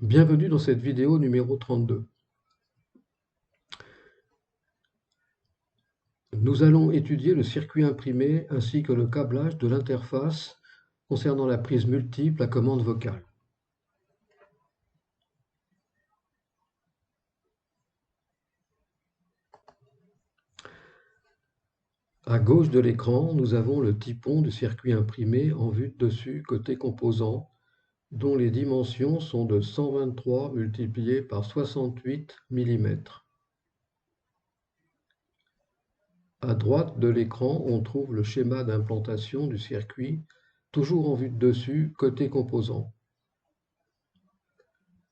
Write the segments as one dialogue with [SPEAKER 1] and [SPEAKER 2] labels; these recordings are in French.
[SPEAKER 1] Bienvenue dans cette vidéo numéro 32. Nous allons étudier le circuit imprimé ainsi que le câblage de l'interface concernant la prise multiple à commande vocale. À gauche de l'écran, nous avons le typon du circuit imprimé en vue de dessus côté composant, dont les dimensions sont de 123 multiplié par 68 mm. À droite de l'écran, on trouve le schéma d'implantation du circuit, toujours en vue de dessus côté composant.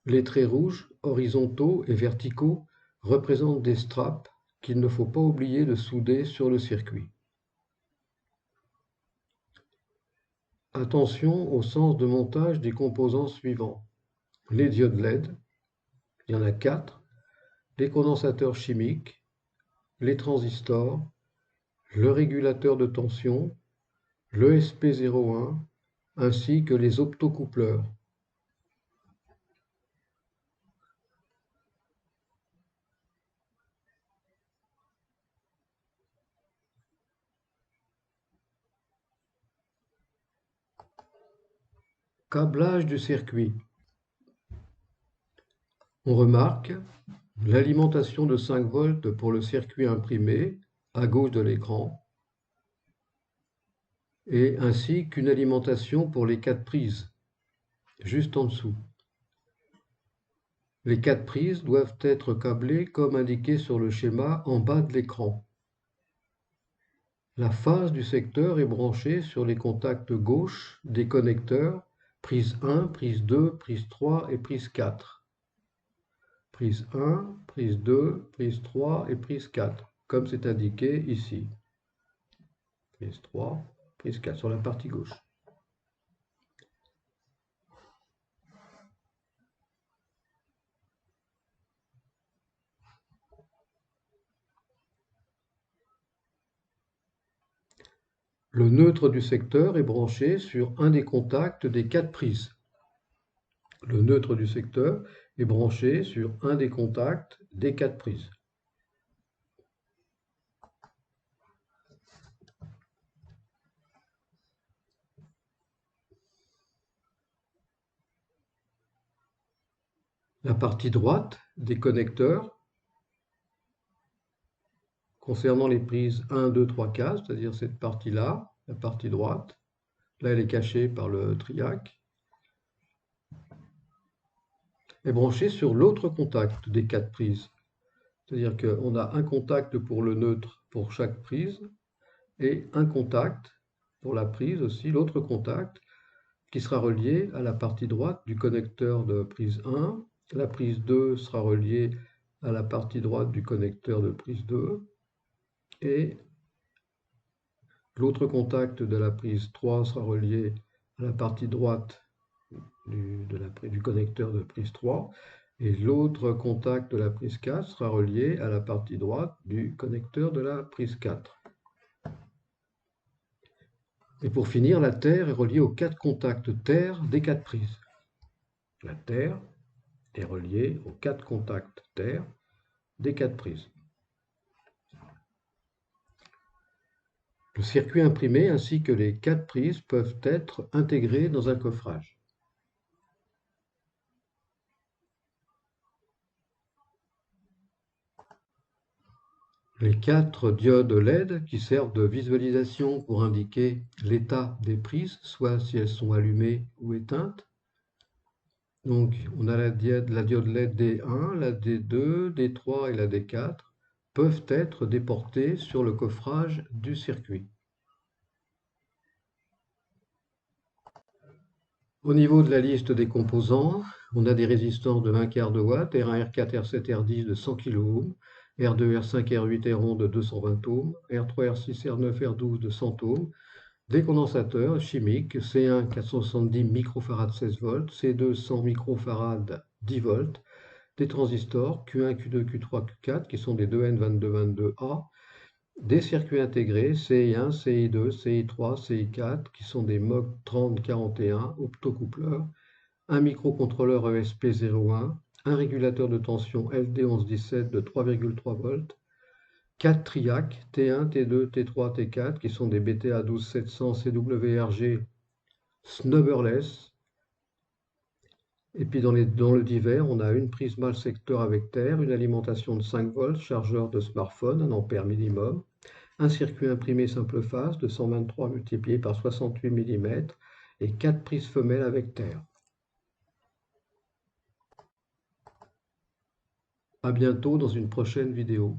[SPEAKER 1] Les traits rouges, horizontaux et verticaux, représentent des straps qu'il ne faut pas oublier de souder sur le circuit. Attention au sens de montage des composants suivants. Les diodes LED, il y en a 4, les condensateurs chimiques, les transistors, le régulateur de tension, le SP01, ainsi que les optocoupleurs. Câblage du circuit. On remarque l'alimentation de 5 volts pour le circuit imprimé à gauche de l'écran et ainsi qu'une alimentation pour les 4 prises juste en dessous. Les 4 prises doivent être câblées comme indiqué sur le schéma en bas de l'écran. La phase du secteur est branchée sur les contacts gauche des connecteurs prise 1, prise 2, prise 3 et prise 4. Prise 1, prise 2, prise 3 et prise 4, comme c'est indiqué ici. Prise 3, prise 4 sur la partie gauche. Le neutre du secteur est branché sur un des contacts des 4 prises. Le neutre du secteur est branché sur un des contacts des 4 prises. La partie droite des connecteurs, concernant les prises 1, 2, 3, 4, c'est-à-dire cette partie-là, la partie droite, là elle est cachée par le triac, est branchée sur l'autre contact des 4 prises. C'est-à-dire qu'on a un contact pour le neutre pour chaque prise et un contact pour la prise aussi, l'autre contact qui sera relié à la partie droite du connecteur de prise 1. La prise 2 sera reliée à la partie droite du connecteur de prise 2 et l'autre contact de la prise 3 sera relié à la partie droite du connecteur de prise 3 et l'autre contact de la prise 4 sera relié à la partie droite du connecteur de la prise 4. Et pour finir, la terre est reliée aux 4 contacts terre des 4 prises. La terre est reliée aux 4 contacts terre des 4 prises. Le circuit imprimé ainsi que les 4 prises peuvent être intégrés dans un coffrage. Les 4 diodes LED qui servent de visualisation pour indiquer l'état des prises, soit si elles sont allumées ou éteintes. Donc on a la diode LED D1, la D2, D3 et la D4 peuvent être déportées sur le coffrage du circuit. Au niveau de la liste des composants, on a des résistances de 1/4 de watt, R1, R4, R7, R10 de 100 kΩ, R2, R5, R8, R11 de 220 ohms, R3, R6, R9, R12 de 100 ohms, des condensateurs chimiques, C1 470 microfarad 16 volts, C2 100 microfarad 10 volts, des transistors Q1, Q2, Q3, Q4 qui sont des 2N2222A, des circuits intégrés CI1, CI2, CI3, CI4 qui sont des MOC 3041 optocoupleurs, un microcontrôleur ESP01, un régulateur de tension LD1117 de 3,3 volts, 4 TRIAC T1, T2, T3, T4 qui sont des BTA 12700 CWRG snubberless. Et puis dans le divers, on a une prise mâle secteur avec terre, une alimentation de 5 volts, chargeur de smartphone, 1 ampère minimum, un circuit imprimé simple phase de 123 multiplié par 68 mm et 4 prises femelles avec terre. À bientôt dans une prochaine vidéo.